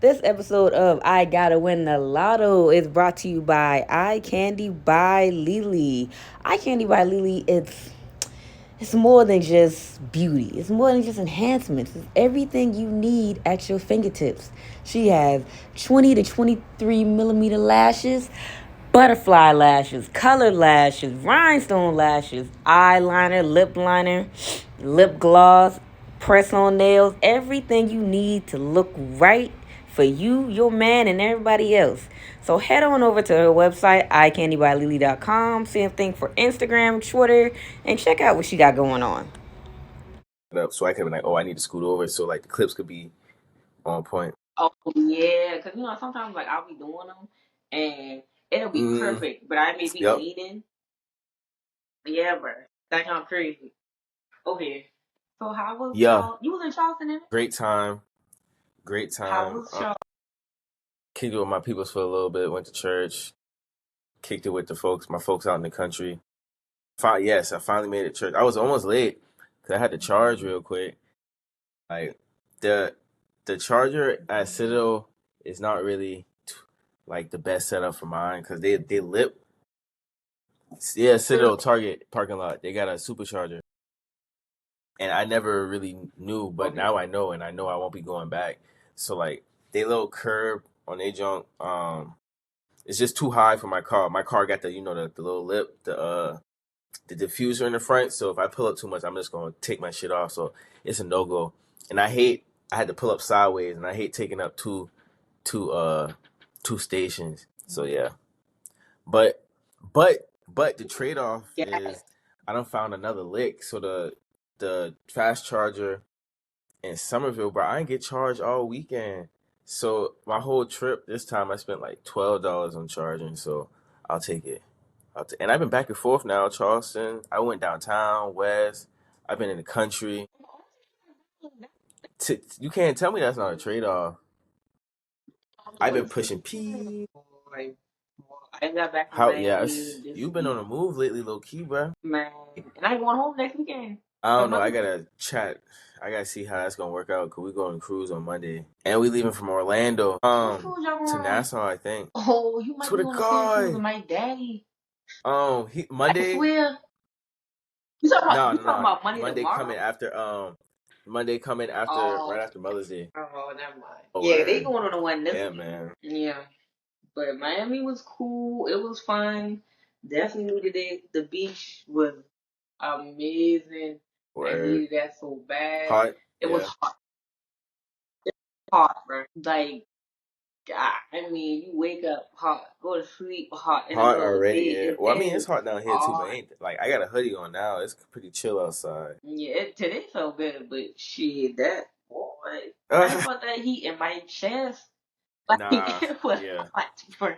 This episode of I Gotta Win the Lotto is brought to you by Eye Candy by Lily. Eye Candy by Lily, it's more than just beauty. It's more than just enhancements. It's everything you need at your fingertips. She has 20 to 23 millimeter lashes, butterfly lashes, colored lashes, rhinestone lashes, eyeliner, lip liner, lip gloss, press on nails, everything you need to look right for you, your man, and everybody else. So head on over to her website, eyecandybylily.com. Same thing for Instagram, Twitter, and check out what she got going on. Up so I could be like, oh, I need to scoot over so like the clips could be on point. Oh yeah, because sometimes like I'll be doing them and it'll be perfect, but I may be Yep. leaning. Yeah, bro, that kind of crazy. Okay, so how was Charles? You was in Charleston, in it? Great time. How was Charles? Kicked it with my peoples for a little bit. Went to church. Kicked it with my folks out in the country. Yes, I finally made it to church. I was almost late because I had to charge real quick. Like the charger at Citadel is not really like the best setup for mine because they lip. Yeah, Citadel Target parking lot. They got a supercharger, and I never really knew, but now I know, and I know I won't be going back. So like they little curb on their junk, it's just too high for my car. My car got the the little lip, the diffuser in the front. So if I pull up too much, I'm just gonna take my shit off. So it's a no go. And I had to pull up sideways, and I hate taking up two stations. So yeah, but but the trade off is I done found another lick. So the fast charger in Somerville, bro, I didn't get charged all weekend. So my whole trip this time I spent like $12 on charging. So I'll take it. And I've been back and forth now, Charleston. I went downtown, west. I've been in the country. You can't tell me that's not a trade off. I've been pushing P. Boy, I got back from How? Miami Yes, this you've been week, on the move lately, low key, bro. man, and I going home next weekend. I don't know. I gotta chat. I gotta see how that's gonna work out. Cause we going to cruise on Monday, and we leaving from Orlando to Nassau, I think. Oh, you might To be the on the same cruise with guy. my daddy. I Monday. swear. You talking about Monday Monday tomorrow? Monday coming after right after Mother's Day. Oh, never mind. Oh, Yeah, they word. going on the one this Yeah, week. man. Yeah, but Miami was cool. It was fun. Definitely needed it. The beach was amazing. I Word. needed that so bad. Hot. It was hot. Hot, bro. Like, God, I mean, you wake up hot, go to sleep hot, in the Hot middle of the already, day. yeah. Well, I mean, it's Is hot down here too, but hot. ain't like I got a hoodie on now. It's pretty chill outside. Yeah, today felt better, but shit, that boy, I felt that heat in my chest. Like Nah, it was yeah. hot, bro.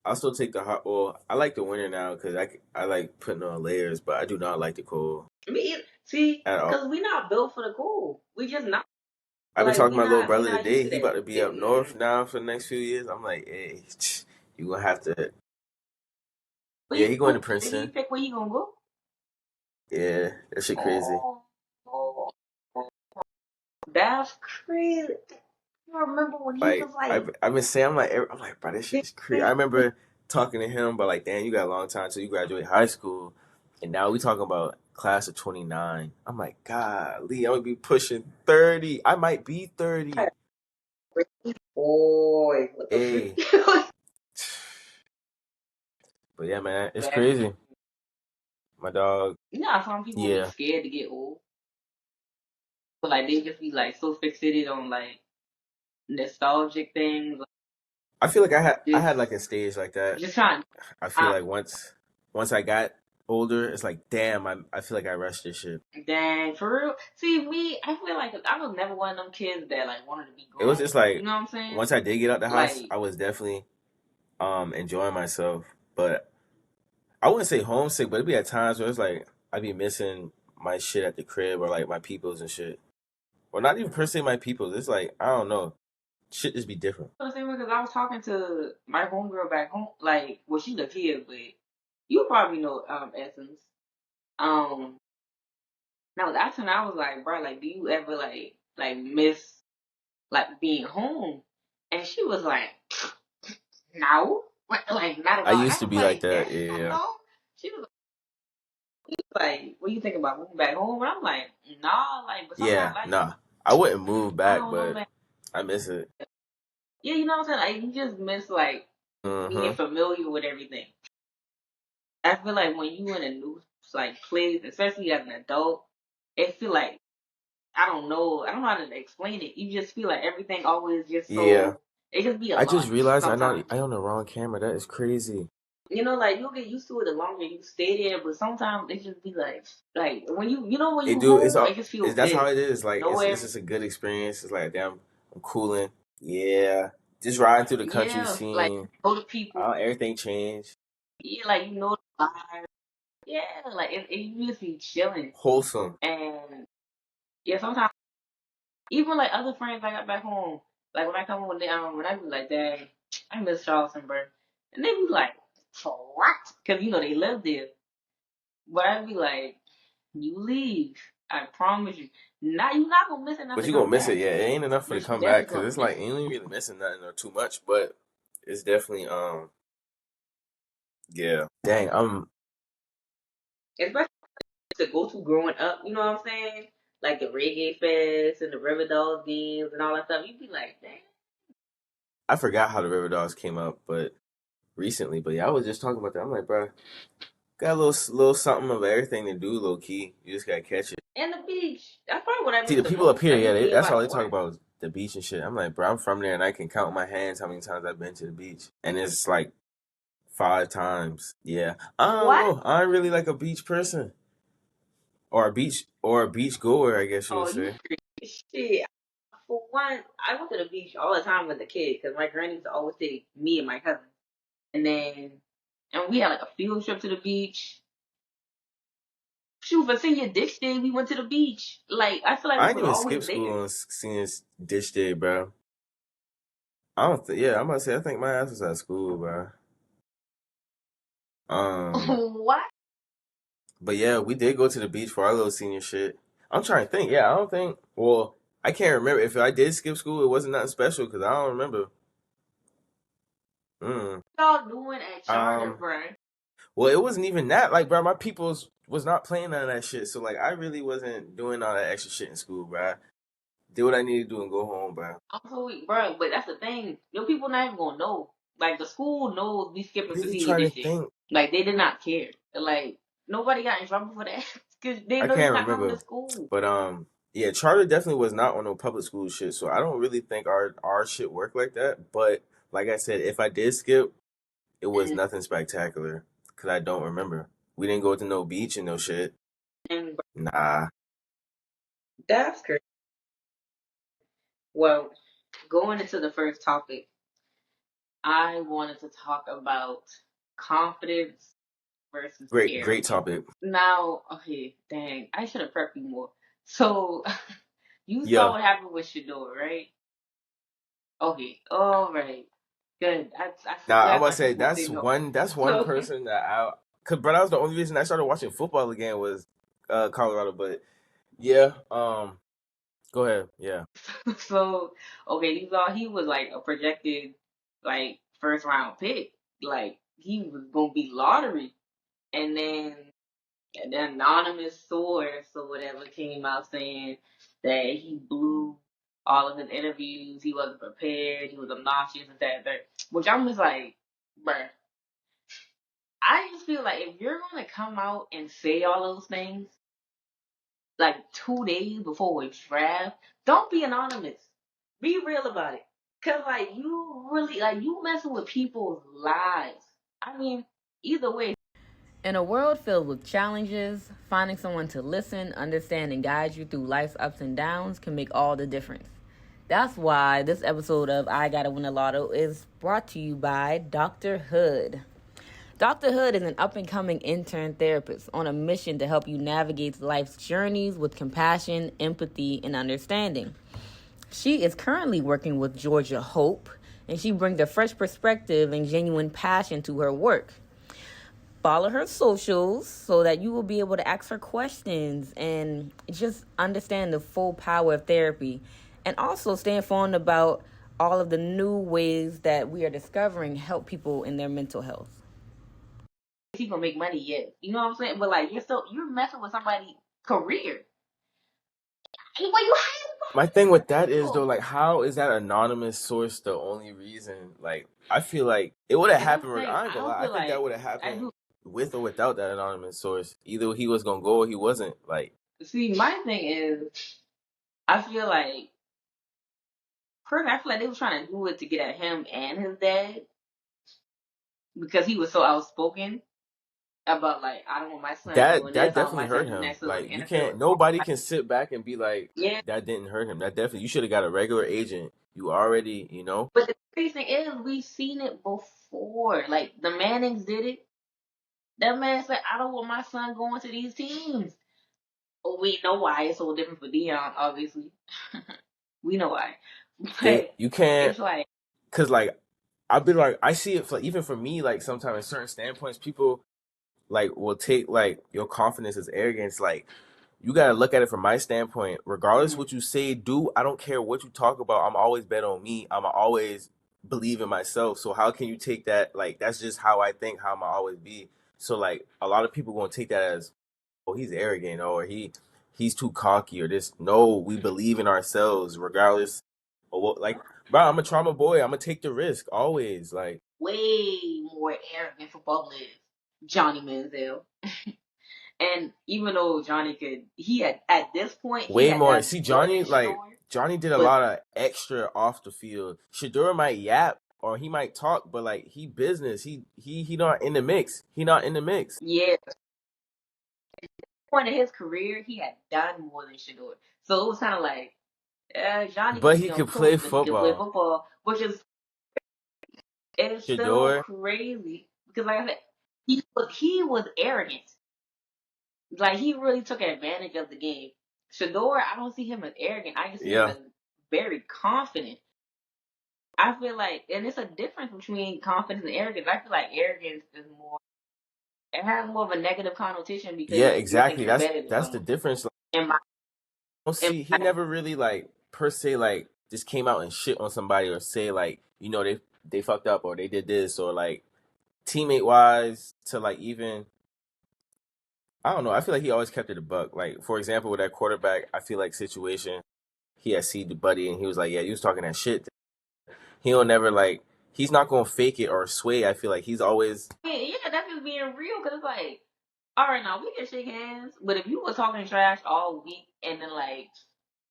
I'll still take the hot. Well, I like the winter now because I like putting on layers, but I do not like the cold See, at all. because we not built for the cold. We just not. I've been Like talking to my little we brother not used today. to He that about to be up heat. north now for the next few years. I'm like, hey, you gonna have to. But Yeah, he going to did he Princeton. pick where he gonna go? Yeah, that shit crazy. Oh, that's crazy. I remember when he Like was like, I've been saying, I'm like, bro, this shit is crazy. I remember talking to him, but like, damn, you got a long time till you graduate high school, and now we talking about class of 29. I'm like, golly, I'm gonna be pushing 30. I might be 30. boy, what the Hey, frick? but yeah, man, it's crazy. My dog. You know how some people be Yeah, scared to get old, but like they just be like so fixated on like nostalgic things. Like, I feel like I just had like a stage like that. just trying. I feel like once I got older, it's like, damn, I feel like I rushed this shit. Dang, for real. See, me, I feel like I was never one of them kids that like wanted to be It grown. was just You like know what I'm saying? once I did get out the house, Like, I was definitely enjoying myself. But I wouldn't say homesick, but it'd be at times where it's like I'd be missing my shit at the crib or like my peoples and shit. Or not even per se my peoples. It's like I don't know. Shit just be different. the same way because I was talking to my homegirl back home. Like, well, she live here, but you probably know Essence. Um, now that's when I was like, bro, like, do you ever like miss like being home? And she was like, no, like not at I all. And I used to was be like like, that. damn, Yeah, no. She was like, what you think about moving back home? And I'm like, nah, like, but sometimes yeah. Nah, I wouldn't move I back, don't know, but man. I miss it. Yeah, you know what I'm saying? Like, you just miss like being Mm-hmm. familiar with everything. I feel like when you in a new like place, especially as an adult, it feel like I don't know how to explain it. You just feel like everything always just Yeah, so it just be a I just lot realized sometimes. I on the wrong camera. That is crazy. You know, like you'll get used to it the longer you stay there, but sometimes it just be like when when It you do. It's home, all. it just feel It's that's how good. it is. Like it's Nowhere, just a good experience. It's like damn, I'm cooling. Yeah, just riding through the country yeah, like scene. know the people, Everything changed. yeah, like you know the vibe, yeah, like you just be chilling, Wholesome. and yeah, sometimes even like other friends I got back home, like when I come home, when I be like, dang, I miss Charleston, bro, and they be like, for what? Because you know they live there, but I be like, you leave, I promise you, not you not gonna miss enough But to you gonna come miss it. back, Yeah, it ain't enough for to but you come back definitely because gonna it's miss like it. ain't really missing nothing or too much. But it's definitely yeah. Dang, Especially to go to growing up, you know what I'm saying? Like the reggae fest and the River Dogs games and all that stuff. You'd be like, damn. I forgot how the River Dogs came up, but recently. But yeah, I was just talking about that. I'm like, bro, got a little something of everything to do, low key. You just gotta catch it. And the beach. That's probably what I See, miss the the people up most. here, I yeah, just be that's able all to they talk work. about is the beach and shit. I'm like, bro, I'm from there and I can count my hands how many times I've been to the beach, and it's like 5 times. Yeah, I don't What? know. I'm really like a beach person or a beach goer, I guess you would Oh, you say. shit. For one, I went to the beach all the time as a kid because my granny used to always take me and my cousin. And then, and we had like a field trip to the beach. Shoot, for senior ditch day, we went to the beach. Like, I feel like I we didn't was even skip always school there. on senior dish day, bro. I don't think. Yeah, I'm about to say I think my ass was at school, bro. Um, What? but yeah, we did go to the beach for our little senior shit. I'm trying to think. Yeah, I don't think. Well, I can't remember if I did skip school. It wasn't nothing special because I don't remember. Mm. Y'all doing at Charter, Um. bro? Well, it wasn't even that. Like, bro, my peoples was not playing none of that shit. So like, I really wasn't doing all that extra shit in school, bro. Did what I needed to do and go home, bro. I'm so weak, bro. But that's the thing. Your people not even gonna know. Like the school knows we skipping for Really senior trying to this year. think. Like they did not care. Like nobody got in trouble for that because they I know you're can't not coming to remember, school. but yeah, charter definitely was not on no public school shit. So I don't really think our shit worked like that. But like I said, if I did skip, it was nothing spectacular because I don't remember. We didn't go to no beach and no shit. And Nah, that's crazy. Well, going into the first topic, I wanted to talk about confidence versus great arrogance. topic. Now, okay, dang, I should have prepped you more. So you saw Yeah. what happened with Shador, right? Okay, all right, good. I Nah, I'm glad about my to say people say no. that's one So, person that cause bro, that was the only reason I started watching football again was Colorado. But yeah, go ahead. Yeah. so okay, you saw he was like a projected like first round pick, like he was gonna be lottery, and then an anonymous source or whatever came out saying that he blew all of his interviews, he wasn't prepared, he was obnoxious and that. Which I'm just like, bruh. I just feel like if you're gonna come out and say all those things like 2 days before a draft, don't be anonymous. Be real about it. Cause like you really like you messing with people's lives. I mean, either way. In a world filled with challenges, finding someone to listen, understand, and guide you through life's ups and downs can make all the difference. That's why this episode of I Gotta Win the Lotto is brought to you by Dr. Hood. Dr. Hood is an up and coming intern therapist on a mission to help you navigate life's journeys with compassion, empathy, and understanding. She is currently working with Georgia Hope, and she brings a fresh perspective and genuine passion to her work. Follow her socials so that you will be able to ask her questions and just understand the full power of therapy. And also stay informed about all of the new ways that we are discovering help people in their mental health. He gonna make money yet. You know what I'm saying? But like you're messing with somebody's career. What you My thing with that hiring is though, for? like, how is that anonymous source the only reason? Like, I feel like it would have And that's happened. the thing. I ain't I gonna don't lie. I feel think that like would have I happened do. with or without that anonymous source. Either he was gonna go or he wasn't. Like, See, my thing is, I feel like personally, I feel like they were trying to do it to get at him and his dad because he was so outspoken about like I don't want my son that doing that this. I don't definitely want my son hurt doing him. that. So in Like, the you NFL, can't. it's all Nobody like can sit back and be like, yeah. that didn't hurt him. That definitely. You should have got a regular agent. You already, you know. But the crazy thing is, we've seen it before. Like the Mannings did it. That man said, "I don't want my son going to these teams." Well, we know why it's so different for Dion. Obviously, we know why. They But you can't, it's like, cause like I've been like I see it for even for me. Like sometimes in certain standpoints, people like will take like your confidence as arrogance. Like, you gotta look at it from my standpoint. Regardless mm, what you say, do, I don't care what you talk about. I'm always bet on me. I'm always believe in myself. So how can you take that? Like, that's just how I think. How I'm always be. So like a lot of people gonna take that as, oh, he's arrogant, or he's too cocky, or this. No, we believe in ourselves regardless of what. Like, bro, I'm a trauma boy. I'm gonna take the risk always. Like, way more arrogant football players. Johnny Manziel. And even though Johnny could, he had at this point he way had more. done See, more Johnny, than like Shador. Johnny did a But lot of extra off the field. Shador might yap or he might talk, but like he business. He not in the mix. He not in the mix. yeah, point of his career, he had done more than Shador. So it was kind of like Johnny But can he be on could play post, but he can play football. football, which is it's still Shador, crazy because like I said, he was arrogant. Like he really took advantage of the game. Shador, I don't see him as arrogant. I just see him yeah, as very confident. I feel like, and it's a difference between confidence and arrogance. I feel like arrogance is more, it has more of a negative connotation because yeah, you think exactly. you're better than That's the someone. difference. Like, In my, don't in see, he my, never really like per se like just came out and shit on somebody or say like, they fucked up or they did this or like teammate wise to like even, I don't know. I feel like he always kept it a buck. Like, for example, with that quarterback, I feel like situation, he had seen the buddy and he was like, yeah, you was talking that shit. He'll never like, he's not gonna fake it or sway. I feel like he's always, yeah, that's just being real because it's like, all right, now we can shake hands, but if you were talking trash all week and then like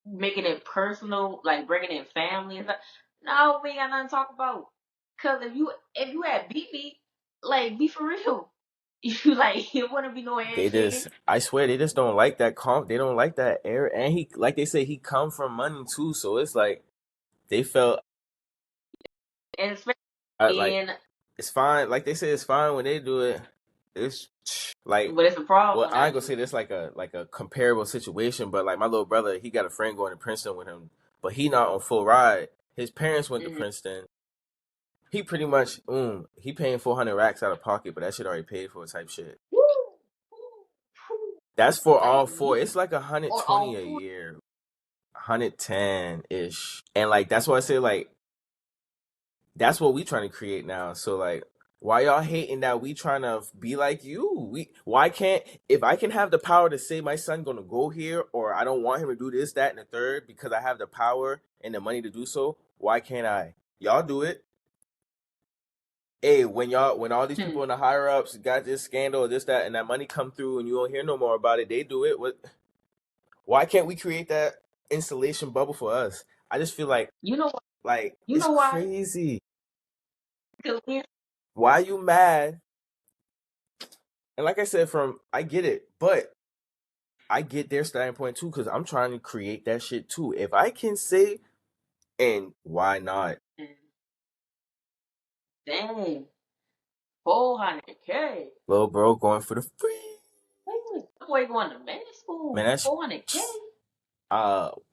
making it personal, like bringing in family and stuff, no, we ain't got nothing to talk about. Cause if you had beat me, like be for real. You like it wouldn't be no they handshaking. just, I swear, they just don't like that they don't like that air. And he, like they say, he come from money too. So it's like, they felt And especially like, in, it's fine. Like they say, it's fine when they do it. It's like, but it's a problem well, when I I ain't gonna do say it. this like a comparable situation, but like my little brother, he got a friend going to Princeton with him, but he not on full ride. His parents went to Mm-hmm. Princeton. He pretty much, he paying 400 racks out of pocket, but that shit already paid for type shit. Woo, woo, woo. That's for all Like four. me It's like or 120 all a four. year, 110 ish, and like that's why I say like that's what we trying to create now. So like, why y'all hating that we trying to be like you? Why can't, if I can have the power to say my son gonna go here or I don't want him to do this, that, and the third because I have the power and the money to do so, why can't I? Y'all do it. Hey, when all these Hmm. people in the higher ups got this scandal, this, that, and that money come through and you don't hear no more about it, they do it. Why can't we create that installation bubble for us? I just feel You know what? like You it's know why? crazy. Because Why you mad? And like I said, from I get it, but I get their standpoint too because I'm trying to create that shit too. If I can say, and why not? dang, 400K. Little bro going for the free. Boy going to med Man, school, that's 400K.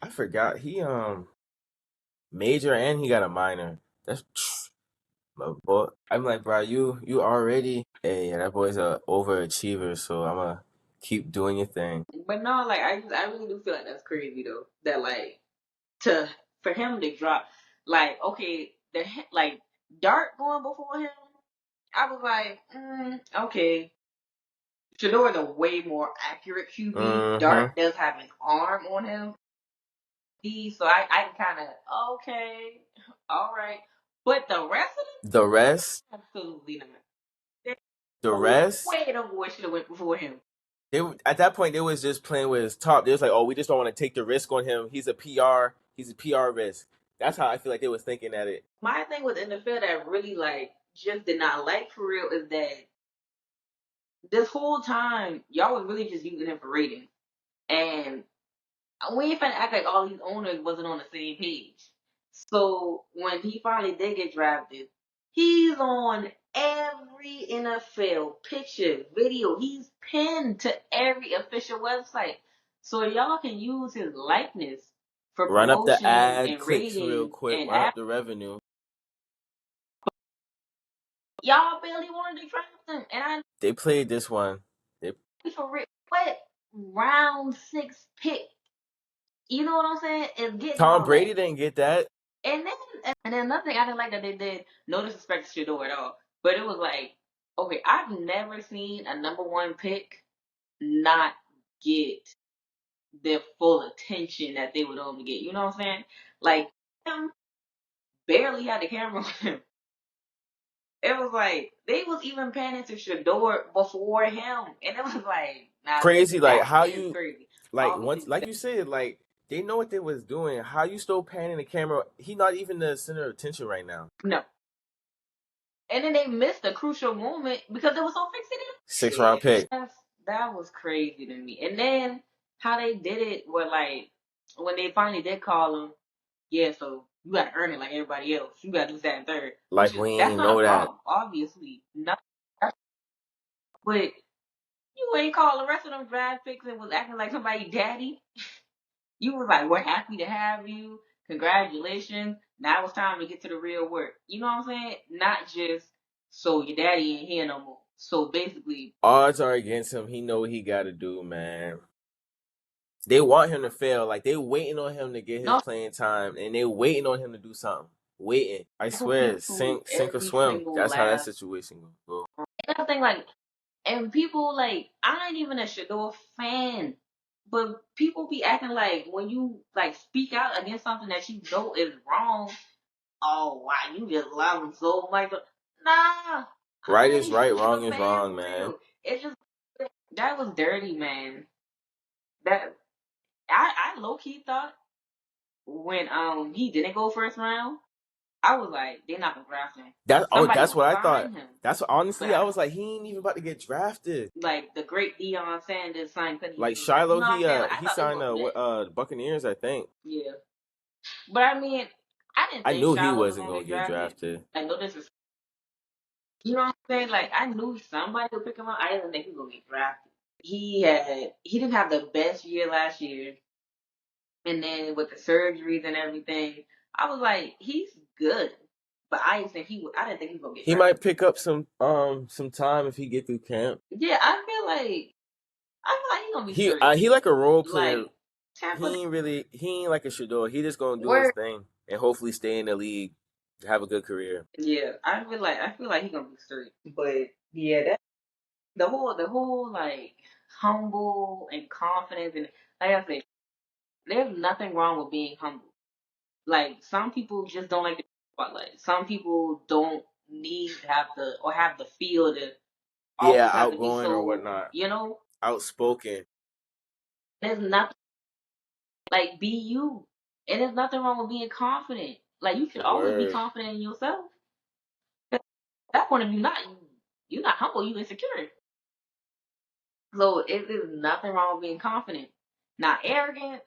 I forgot he major and he got a minor. That's my boy. I'm like, bro, you already. Hey, that boy's a overachiever, so I'ma keep doing your thing. But no, like I really do feel like that's crazy though. That like to for him to drop. Like, okay, like Dart going before him. I was like, okay. Shador is a way more accurate QB. Mm-hmm. Dart does have an arm on him. So I kind of, okay, all right. But the rest of The rest, them, absolutely not. There's the no rest, way the boy should have went before him. at that point they was just playing with his top. They was like, oh, we just don't want to take the risk on him. He's a PR. He's a PR risk. That's how I feel like they was thinking at it. My thing with NFL that really like just did not like for real is that this whole time y'all was really just using him for ratings. And we ain't finna act like all these owners wasn't on the same page. So when he finally did get drafted, he's on every NFL picture, video. He's pinned to every official website. So y'all can use his likeness for Run up the promotion ad and clicks real ratings quick. and Run up the revenue. y'all barely wanted to draft him. And I They played this one. They for real, what round 6 pick? You know what I'm saying? Is getting Tom all Brady that. didn't get that. And then another thing I didn't like that they did, no disrespect to Shador at all, but it was like, okay, I've never seen a number one pick not get the full attention that they would normally get. You know what I'm saying? Like him barely had the camera on him. It was like they was even paying to Shador before him, and it was like, nah, Crazy, like that how is you crazy. like once Obviously, like you said, like they know what they was doing. How you still panning the camera? He not even the center of attention right now. no. And then they missed a crucial moment because they were so Six fixated. round pick. That was crazy to me. And then how they did it were like when they finally did call him, yeah, so you gotta earn it like everybody else. You gotta do that and third. Which Like we that's ain't not know a that. problem, obviously. Not but you ain't call the rest of them draft picks and was acting like somebody daddy. You was like, we're happy to have you. Congratulations. Now it's time to get to the real work. You know what I'm saying? Not just so your daddy ain't here no more. So basically, Odds are against him. He know what he got to do, man. They want him to fail. Like they waiting on him to get his no, playing time, and they waiting on him to do something. Waiting. I I hope he swear, improves sink or every swim. single That's how that last. situation go. Another thing, like, and people like, I ain't even a Shador fan, but people be acting like when you like speak out against something that you know is wrong. Oh, wow, you just love him so much. Nah, Right I is ain't right, even a wrong is fan wrong, for man. real. It's just that was dirty, man. That I low key thought when he didn't go first round, I was like, they're not gonna draft him. Somebody That's gonna what I thought. sign him. That's But honestly, I was like, he ain't even about to get drafted. like the great Deion Sanders signed couldn't even Like get drafted. You Shiloh, know what I'm saying? Like I he thought they were signed gonna do that. the Buccaneers, I think. Yeah. But I mean, I didn't I think knew he Shiloh was wasn't gonna gonna get get drafted. drafted. Like no disrespect. You know what I'm saying? Like I knew somebody would pick him up. I didn't think he was gonna get drafted. He didn't have the best year last year. And then with the surgeries and everything, I was like, he's good. But I didn't think he was gonna get He drafted. might pick up some time if he get through camp. Yeah, I feel like he's gonna be straight. He like a role player. Like Tampa He ain't like a Shador. He just gonna do his where thing and hopefully stay in the league, have a good career. yeah, I feel like he's gonna be straight. But yeah, that the whole like humble and confident and like I said, there's nothing wrong with being humble. Like some people just don't like the spotlight. Some people don't need to have the feel to Yeah, always have to be outgoing or so, whatnot, you know. outspoken. There's nothing like be you. And there's nothing wrong with being confident. Like you should always be Word. confident in yourself. At that point, if you're not humble, you insecure. So there's nothing wrong with being confident. Not arrogant.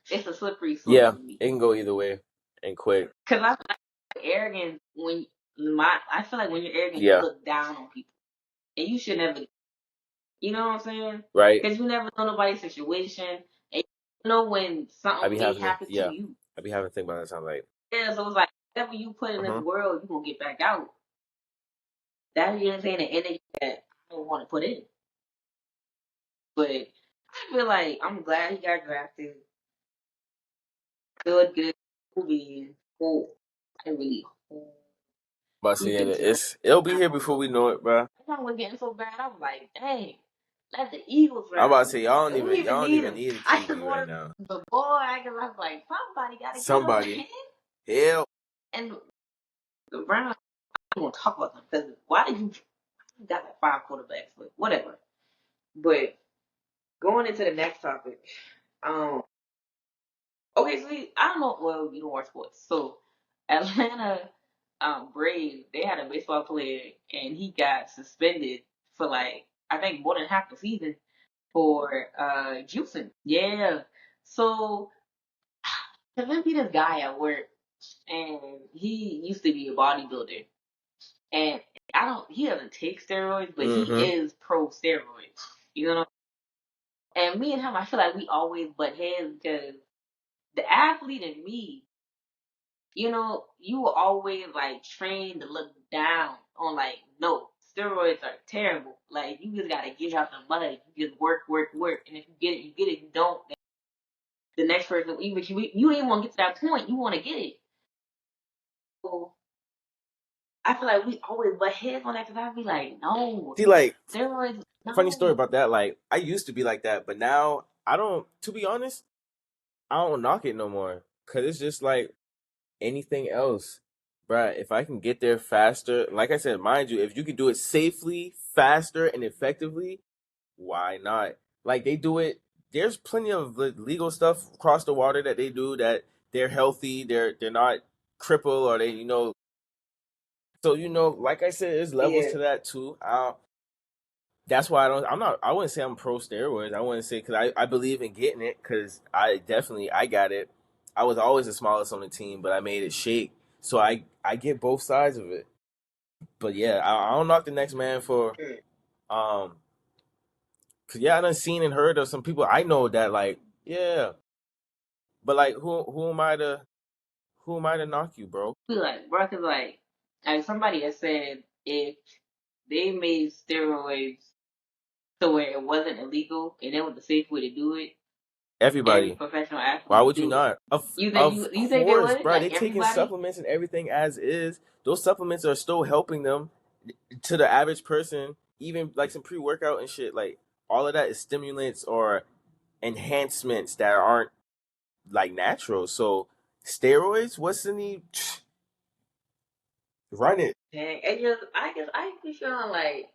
It's a slippery slope Yeah, to me. it can go either way and quick. Cause I feel like arrogant I feel like when you're arrogant, you Yeah, look down on people, and you should never. You know what I'm saying? right. Cause you never know nobody's situation, and you know when I something be may having to happen to yeah, you. I be having to think about that sound like. Yeah, so it's like whatever you put in this Uh-huh. world, you gonna get back out. That is saying the energy that I don't want to put in. But I feel like I'm glad he got drafted. Good movie. hope, I really hope But we see, can tell. it'll be here before we know it, bro. That was getting so bad. I was like, dang, let the Eagles I'm run. about to say We don't even y'all don't need even him. need a I just QB right wanted now. the ball. I was like, somebody got to get on the Somebody, hand. hell, And the Browns, I'm going to talk about them because why did you got like five quarterbacks? But whatever. But going into the next topic, um, okay, so I don't know. Well, you don't watch sports, so Atlanta Braves, they had a baseball player and he got suspended for like I think more than half the season for juicing. Yeah. So there might be this guy at work and he used to be a bodybuilder and I don't he doesn't take steroids, but he mm-hmm. is pro steroids. You know. And me and him, I feel like we always butt heads because the athlete in me, you will always like train to look down on like, no, steroids are terrible. Like you just gotta get out the mud. You just work, work, work. And if you get it, you get it. If you don't, then the next person, even if you ain't want to get to that point, you want to get it. So I feel like we always butt heads on that because I be like, no, See, like, steroids, funny story no. about that. Like, I used to be like that, but now I don't. To be honest, I don't knock it no more because it's just like anything else, bruh. If I can get there faster, like I said, mind you, if you can do it safely, faster, and effectively, why not? Like they do it. There's plenty of legal stuff across the water that they do that they're healthy. They're not crippled or they So like I said, there's levels Yeah. to that too. That's why I don't. I'm not. I wouldn't say I'm pro steroids. I wouldn't say because I believe in getting it because I got it. I was always the smallest on the team, but I made it shake. So I get both sides of it. But yeah, I don't knock the next man for um. Cause yeah, I done seen and heard of some people I know that like yeah, but like who am I to knock you, bro? Be like, bro, cause like somebody has said if they made steroids to where it wasn't illegal and it was the safe way to do it, every Everybody. professional Why athlete would would you do it. not? Of You think of you think they course, would? bro. They Like taking everybody? supplements and everything as is. Those supplements are still helping them to the average person. Even like some pre workout and shit. Like all of that is stimulants or enhancements that aren't like natural. So steroids, what's the need? Run it. Dang, it just I guess I be feeling like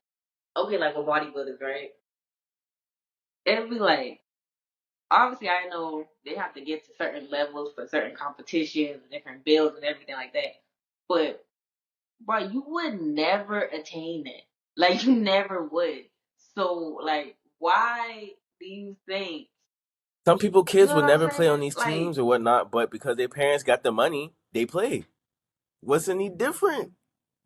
okay, like with bodybuilders, right? It'd be like obviously I know they have to get to certain levels for certain competitions, different builds and everything like that. But bro, you would never attain that. Like you never would. So like, why do you think? Some people You kids know will what I'm never play saying? on these Like, teams or whatnot, but because their parents got the money, they play. What's any different?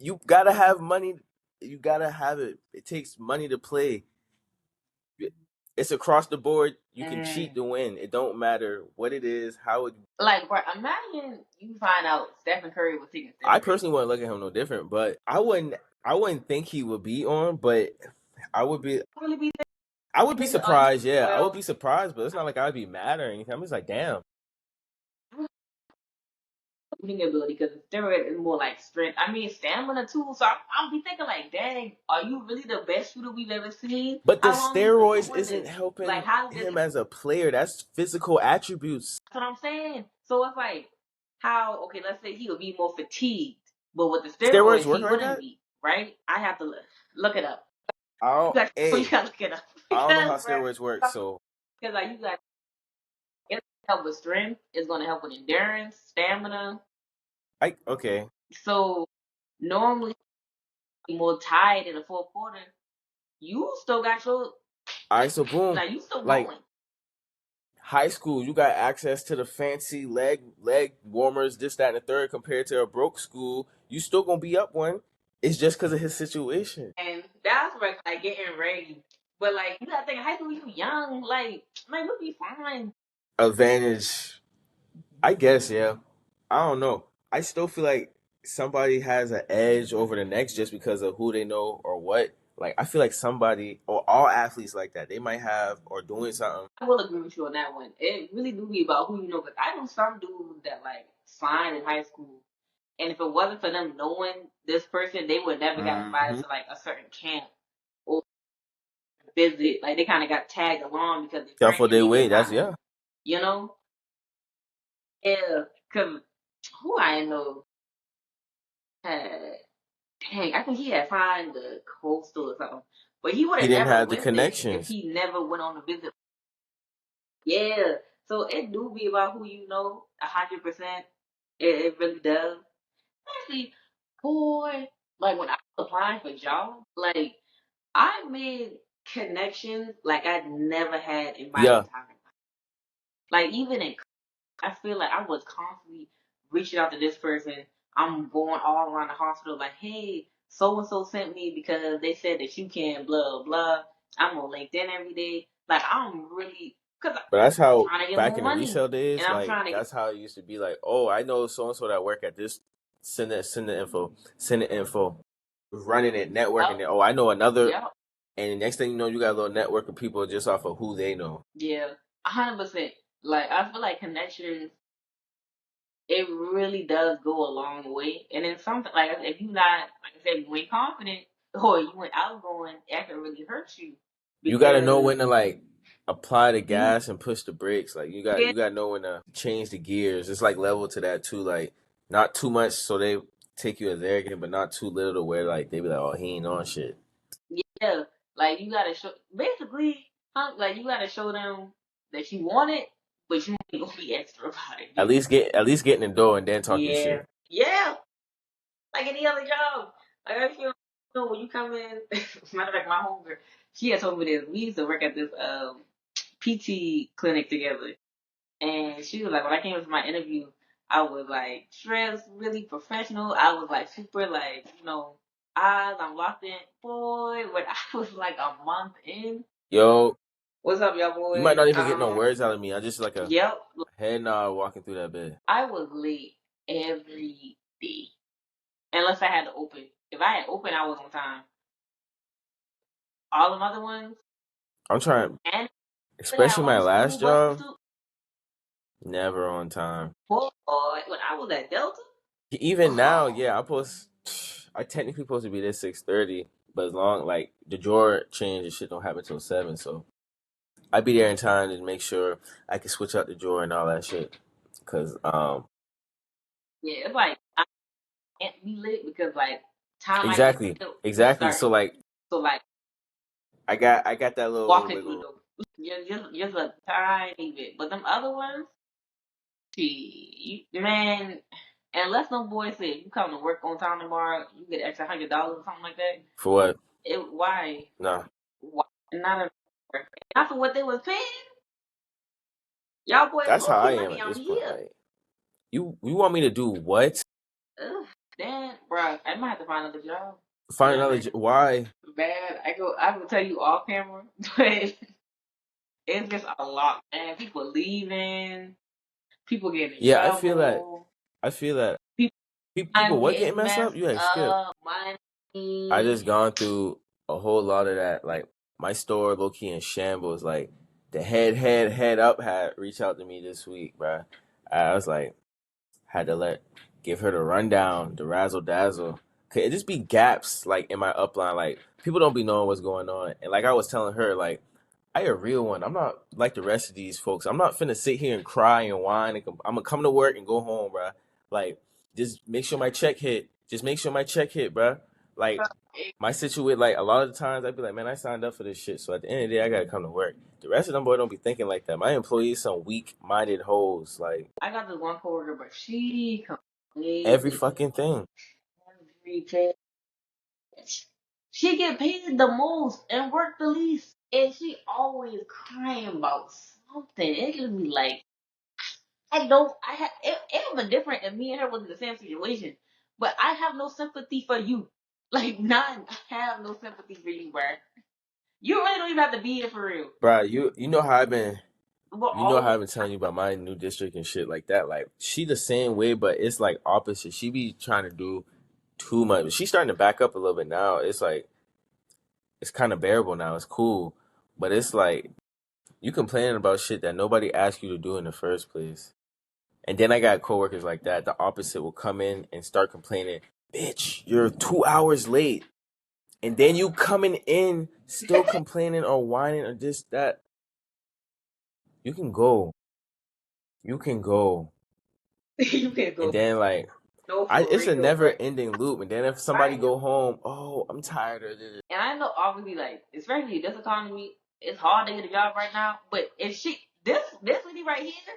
You gotta have money. You gotta have it. It takes money to play. It's across the board. You can cheat mm, to win. It don't matter what it is, how it. like, bro, imagine you find out Stephen Curry was taking I steroids. personally wouldn't look at him no different, but I wouldn't think he would be on, but I would be Really be I would be thinking, oh, you surprised, yeah. I would well, be surprised, but it's not like I'd be mad or anything. I'm just like, damn. shooting ability because steroid is more like strength. I mean, stamina too. So I'm be thinking like, dang, are you really the best shooter we've ever seen? But the How long you been steroids doing isn't this? Like, helping how did this? him as a player. That's physical attributes. That's what I'm saying. So it's like, how? Okay, let's say he would be more fatigued, but with the Steroids steroids, work he like wouldn't that? be. Right? I have to look it up. I don't You hey, gotta look it up I don't know because, how steroids work, so because like you got it's gonna help with strength. It's gonna help with endurance, stamina. I okay. So normally, you're more tired in the fourth quarter. You still got your Alright, so boom. like you still Like going. high school, you got access to the fancy leg warmers, this, that, and the third. Compared to a broke school, you still gonna be up one. It's just because of his situation. And that's where like getting ready. But like you gotta think high school, you young, like man, you'll be fine. Advantage, I guess, yeah. I don't know. I still feel like somebody has an edge over the next just because of who they know or what. Like I feel like somebody or all athletes like that, they might have or doing something. I will agree with you on that one. It really do be about who you know. Cause I know some dudes that like signed in high school, and if it wasn't for them knowing this person, they would never got invited Mm-hmm. to like a certain camp or visit. Like they kind of got tagged along because their Yeah, friend for and their they way. just That's kind of, yeah. you know, yeah. Cause who I know had, dang, I think he had signed the coastal or something, but he would He have didn't never have the went there if connections. he never went on a visit. Yeah. So it do be about who you know, 100%. It really does. Especially, boy, like when I was applying for jobs, like I made connections like I never had in my Yeah, entire life. Like even in, I feel like I was constantly reaching out to this person. I'm going all around the hospital like, hey, so and so sent me because they said that you can blah blah. I'm on LinkedIn every day. Like I'm really, cause but that's I'm how trying to get back more in the money, resale and days, I'm like trying to get, that's how it used to be. Like, oh, I know so and so that work at this. Send the info. Send the info. Running it, networking yep, it. Oh, I know another. yep, And the next thing you know, you got a little network of people just off of who they know. yeah, 100%. Like I feel like connections, it really does go a long way. And then something like if you not, like I said, you ain't confident or you ain't outgoing, that can really hurt you You got to know because when to like apply the you gas and push the brakes. Like get, you got to know when to change the gears. It's like level to that too. Like not too much so they take you as arrogant, but not too little to where like they be like, oh, he ain't on shit. yeah, like you gotta show basically, like you gotta show them that you want it, but you ain't gonna be extra about it. At least get in the door and then talk your Yeah, shit. yeah, like any other job. Like I feel, when you come in, matter of fact, my homegirl, she had told me this. We used to work at this PT clinic together. And she was like, when I came to my interview, I was like dressed really professional. I was like super like, eyes, I'm locked in. Boy, when I was like a month in, Yo, what's up, y'all you might boys? not even get no words out of me. I just like a Yep, head nod walking through that bed. I was late every day. Unless I had to open. If I had open, I was on time. All the other ones, I'm trying, and they had especially my home last school buses job, too. never on time. Boy, when I was at Delta, Even now, oh, yeah, I technically supposed to be there 6:30, but as long like the drawer change and shit don't happen till 7, so I be there in time to make sure I can switch out the drawer and all that shit. Cause yeah, it's like I can't be lit because like time I get exactly, to exactly. start. So like So like I got that little walking through wiggle room. the just a tiny bit. But them other ones, man, unless them boys say you come to work on time tomorrow, you get extra $100 or something like that. For what? Why? Nah, Why not? Not for what they was paying. Y'all boys that's how I making am money at out this point. here. Like you want me to do what? Ugh, damn, bro, I might have to find another job. Find Yeah, another man. why? Bad. I will tell you off camera, but it's just a lot, man. People leaving, people getting in Yeah, I feel that. trouble, I feel that. people People I'm what getting getting messed up? messed You ain't skip. up, I money. just gone through a whole lot of that. Like my store, low key in shambles. Like the head up had reached out to me this week, bruh. I was like, had to give her the rundown, the razzle dazzle. Could it just be gaps like in my upline? Like people don't be knowing what's going on. And like I was telling her, like I a real one. I'm not like the rest of these folks. I'm not finna sit here and cry and whine. I'm gonna come to work and go home, bruh. Like just make sure my check hit. Just make sure my check hit, bruh. Like my situation, like a lot of the times I'd be like, man, I signed up for this shit. So at the end of the day, I gotta come to work. The rest of them boys don't be thinking like that. My employees some weak minded hoes. Like I got this one coworker, but she every complains fucking thing. every day. She get paid the most and work the least, and she always crying about something. It could be like I don't. I have. It would be different if me and her was in the same situation, but I have no sympathy for you. Like none. I have no sympathy for you, bruh. You really don't even have to be here for real. Bruh, you know how I've been We're you know how always I've been telling you about my new district and shit like that. Like she the same way, but it's like opposite. She be trying to do too much. She's starting to back up a little bit now. It's like it's kind of bearable now. It's cool, but it's like you complaining about shit that nobody asked you to do in the first place. And then I got coworkers like that. The opposite will come in and start complaining, bitch, you're 2 hours late. And then you coming in still complaining or whining or this, that. You can go. You can go. You can And go. then like No, for it's a real, never bro. ending loop. And then if somebody go home, oh, I'm tired of this. And I know obviously like especially this economy, it's hard to get a job right now. But if she this lady right here,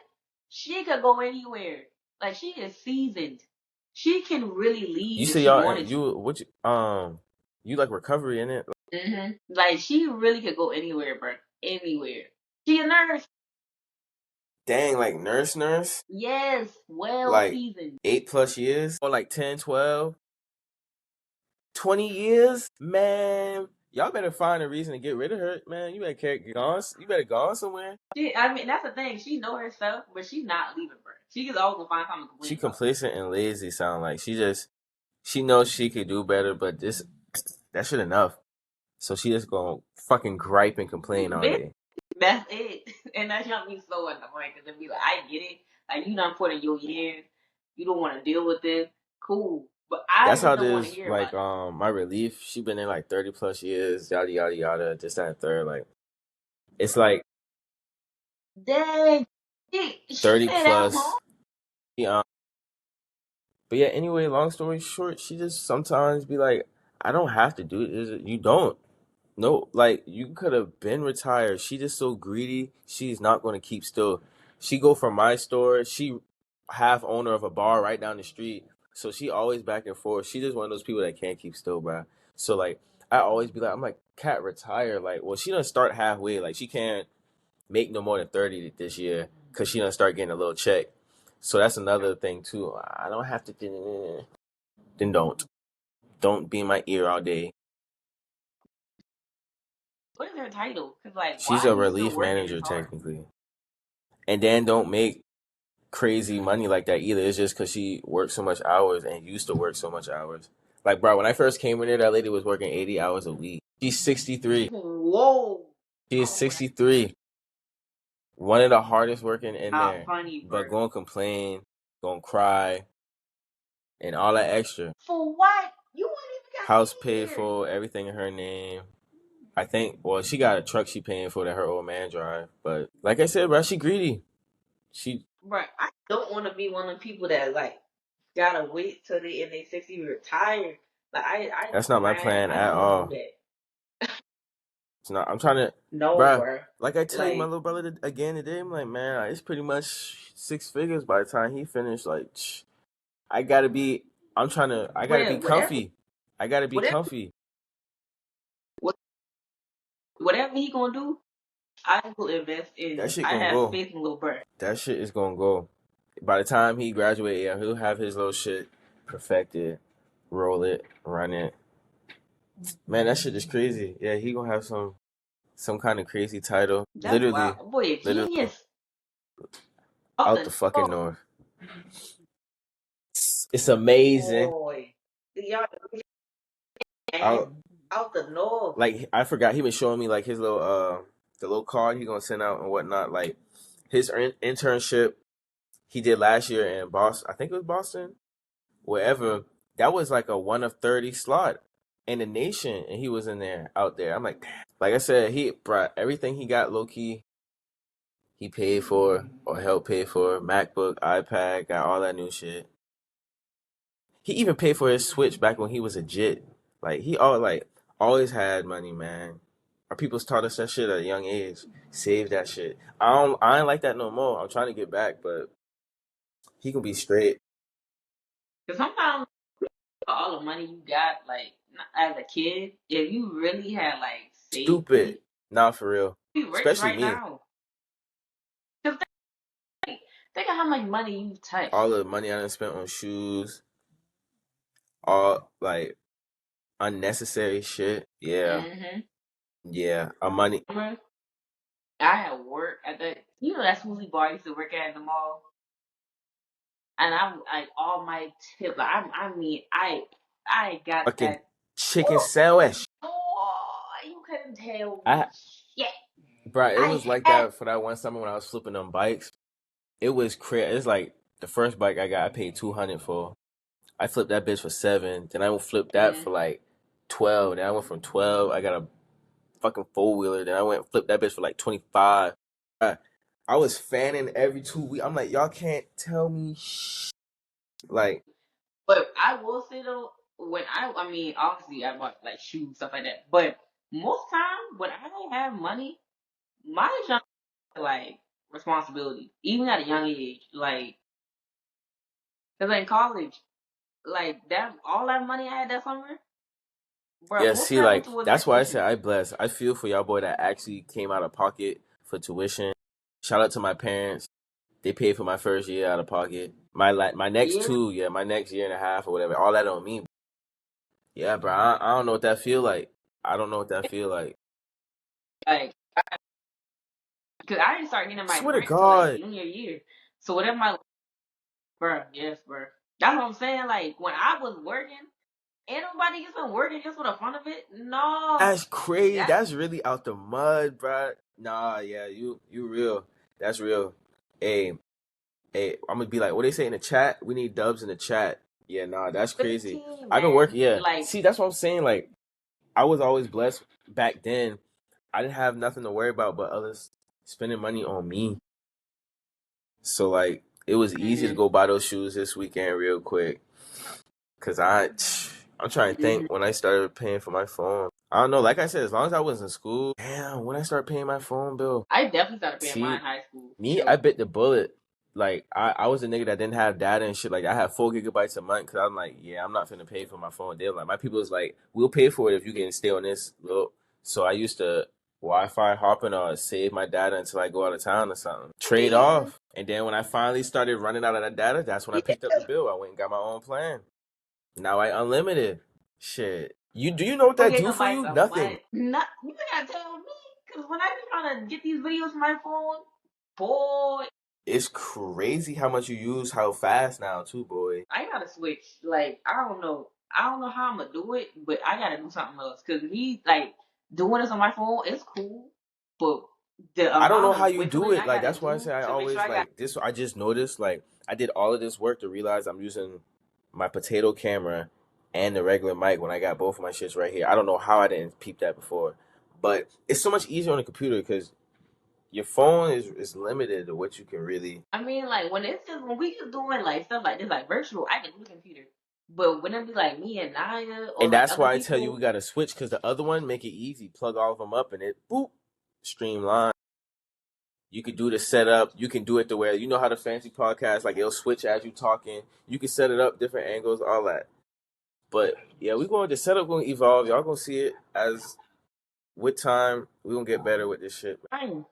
she could go anywhere. Like she is seasoned. She can really You leave if say she y'all wanted to. you like recovery in it? Like she really could go anywhere, bro. Anywhere. She a nurse. Dang, like nurse? Yes, well Like seasoned. 8+ years? Or like 10, 12, 20 years? Man, y'all better find a reason to get rid of her, man. You better go on somewhere. I mean, that's the thing. She know herself, but she's not leaving, bro. She just always gonna find something to She complain about. complacent and lazy sound like she knows she could do better, but that shit enough. So she just gonna fucking gripe and complain all Bitch, day. that's it. And that shit be so annoying because it be like, I get it. Like, you done put in your years. You don't want to deal with this. Cool. But I That's how just it don't want to is. hear Like about it. my relief, she been in like 30+ years, yada yada yada, this that and third. Like it's like Dang. She 30 stay that long? plus. Yeah. But yeah, anyway, long story short, she just sometimes be like, I don't have to do it. You don't. No, like you could have been retired. She just so greedy. She's not going to keep still. She go from my store. She half owner of a bar right down the street. So she always back and forth. She just one of those people that can't keep still, bruh. So like I always be like, I'm like, cat retire. Like, well, she doesn't start halfway. Like she can't make no more than 30 this year because she doesn't start getting a little check. So that's another thing too. I don't have to. Then don't be in my ear all day. What is her title? Because, like, She's why are a you still relief working this manager hard? technically. And then don't make crazy money like that either. It's just because she works so much hours and used to work so much hours. Like, bro, when I first came in there, that lady was working 80 hours a week. She's 63. Whoa. She is Oh, 63. One of the hardest working in not there. funny, bro. But going to complain, going to cry, and all that extra. For what? You wouldn't even got House in paid here. for, everything in her name. I think, well, she got a truck she paying for that her old man drive. But like I said, bro, she greedy. She Bro, I don't want to be one of the people that, like, gotta wait till they in their 60s retire. Like, That's not my man, plan I at don't want to do all. that. It's not. I'm trying to, No, bruh. bro. Like I tell you, my Like, little brother again today. I'm like, man, it's pretty much 6 figures by the time he finished. Like, I gotta be. I'm trying to. I gotta be whatever, comfy. I gotta be whatever, comfy. whatever he gonna do, I will invest That in. shit I gonna have go. faith in Lil Bro. That shit is gonna go. By the time he graduate, yeah, he'll have his little shit perfected, roll it, run it. Man, that shit is crazy. Yeah, he gonna have some kind of crazy title. That's Literally, wild. Boy, a literally genius. Out out the the fucking north, north. It's amazing. boy. Y'all, Out man, out the north. like I forgot he was showing me like his little the little card he gonna send out and whatnot. Like his internship he did last year in Boston. I think it was Boston, wherever. That was like a 1 of 30 slot in the nation, and he was in there out there. I'm like, damn. Like I said, he brought everything he got low key. He paid for or helped pay for MacBook, iPad, got all that new shit. He even paid for his Switch back when he was a jit. Like he always had money, man. Our people's taught us that shit at a young age. Save that shit. I ain't like that no more. I'm trying to get back, but he can be straight. Because sometimes all the money you got, like, as a kid, if you really had, like, Stupid. safety, Nah, for real. you'd be rich Especially right me. now. Because think of how much money you've All touched. the money I done spent on shoes, all like unnecessary shit. Yeah. Mm-hmm. Yeah. A money I had work at that smoothie bar I used to work at in the mall. And I'm like all my tip, like I mean, I got fucking that. chicken sandwich. Oh, couldn't tell me I, shit. bro, it I was like had that for that one summer when I was flipping them bikes. It was crazy. It's like the first bike I got, I paid 200 for. I flipped that bitch for 7. Then I would flip that mm, for like 12. Then I went from 12. I got a fucking 4-wheeler. Then I went and flipped that bitch for like 25. I was fanning every 2 weeks. I'm like, y'all can't tell me like, but I will say though, when I mean, obviously I bought like shoes stuff like that. But most time when I have money, my junk is, like responsibility, even at a young age, like because in college, like that all that money I had that summer, bro, yeah, most of see, that went like towards my that's why I tuition. said I bless. I feel for y'all boy that actually came out of pocket for tuition. Shout out to my parents. They paid for my first year out of pocket. My next Yeah, 2, yeah, my next year and a half or whatever. All that on me. Yeah, bro. I don't know what that feel like. I don't know what that feel like. like because I didn't start getting my Swear to grant till like God, junior year. So whatever my bro, yes, bro. That's what I'm saying. Like when I was working, ain't nobody just been working just for the fun of it. No, that's crazy. that That's really out the mud, bro. Nah, yeah, you real. That's real. Hey, hey, I'm gonna be like, what they say in the chat? We need dubs in the chat. Yeah, nah, that's crazy. 15, I've been man. working. Yeah, Like see, that's what I'm saying. Like, I was always blessed back then. I didn't have nothing to worry about but others spending money on me. So like, it was easy to mhm, go buy those shoes this weekend real quick. Cause I'm trying to think mhm. when I started paying for my phone. I don't know. Like I said, as long as I was in school, damn, when I started paying my phone bill. I definitely started paying mine in See, high school for me, I sure. bit the bullet. Like I was a nigga that didn't have data and shit. Like I had 4 gigabytes a month because I'm like, yeah, I'm not finna pay for my phone. They're like, my people was like, we'll pay for it if you can stay on this little. So I used to Wi-Fi hopping or save my data until I go out of town or something. Trade Yeah, off, and then when I finally started running out of that data, that's when I yeah. picked up the bill. I went and got my own plan. Now I unlimited. Shit, do you know what Don't that get do no for bites you? a Nothing. month. Not you gotta tell me, cause when I be trying to get these videos from my phone, boy, It's crazy how much you use, how fast now too, boy. I gotta switch. Like I don't know. I don't know how I'm gonna do it, but I gotta do something else. Cause me like doing this on my phone is cool, but the I don't know amount how of you do whittling it. I Like gotta that's why I do say I to make sure always I got. like this. I just noticed like I did all of this work to realize I'm using my potato camera and the regular mic when I got both of my shits right here. I don't know how I didn't peep that before, but it's so much easier on the computer because your phone is limited to what you can really. I mean, like when it's just when we just doing like stuff like this, like virtual, I can do the computer. But when it be like me and Naya or And like that's other why I tell you we people, got to switch because the other one make it easy. Plug all of them up and it boop streamline. You could do the setup. You can do it the way you know how the fancy podcast like it'll switch as you talking. You can set it up different angles, all that. But yeah, we going the setup going to evolve. Y'all gonna see it as with time. We gonna get better with this shit. fine,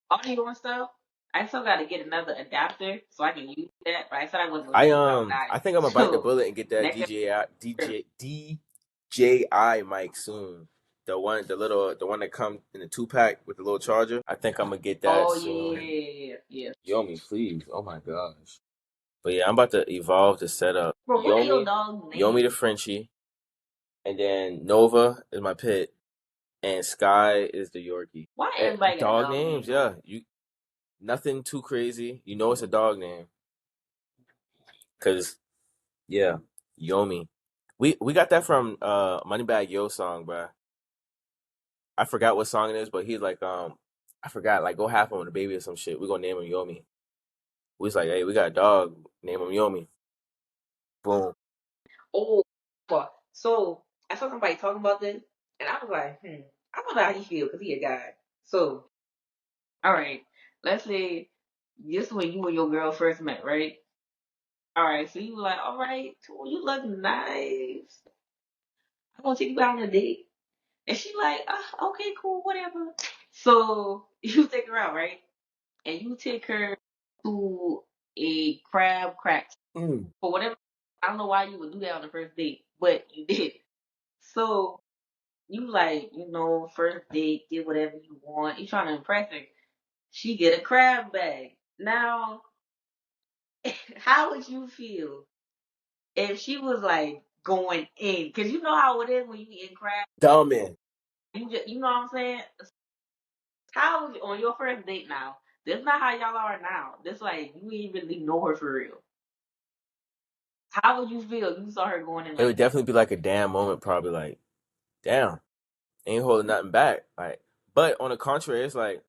audio and stuff. I still got to get another adapter so I can use that. But I said I wasn't gonna do it without Naya. I think I'm gonna bite the So bullet and get that next DJI mic soon. The one that comes in the 2 pack with the little charger. I think I'm gonna get that oh soon. yeah, yeah. Yomi, please. Oh my gosh. But yeah, I'm about to evolve the setup. Bro, what are your dog's Yomi name? the Frenchie, and then Nova is my pit, and Sky is the Yorkie. Why everybody got Dog dog names, names? yeah. You nothing too crazy. You know it's a dog name, cause yeah, Yomi. We got that from Moneybag Yo song, bruh. I forgot what song it is, but he's like I forgot like go half on the baby or some shit. We gonna name him Yomi. We was like, hey, we got a dog, name him Yomi. Boom. Oh, fuck. So I saw somebody talking about this, and I was like, I wonder how he feel because he a guy. So, all right, let's say this when you and your girl first met, right? All right, so you were like, all right, cool, you look nice. I'm gonna take you out on a date, and she like, okay, cool, whatever. So you take her out, right? And you take her to a crab crack Mm. for whatever. I don't know why you would do that on the first date, but you did. So you like, first date, get whatever you want. You trying to impress her. She get a crab bag. Now, how would you feel if she was like going in? Cause you know how it is when you eat crab. Dumbing. You know what I'm saying? How was on your first date now? This is not how y'all are now. This like you ain't really know her for real. How would you feel if you saw her going in It would like that? definitely be like a damn moment, probably like, damn, ain't holding nothing back. Like, but on the contrary, it's like,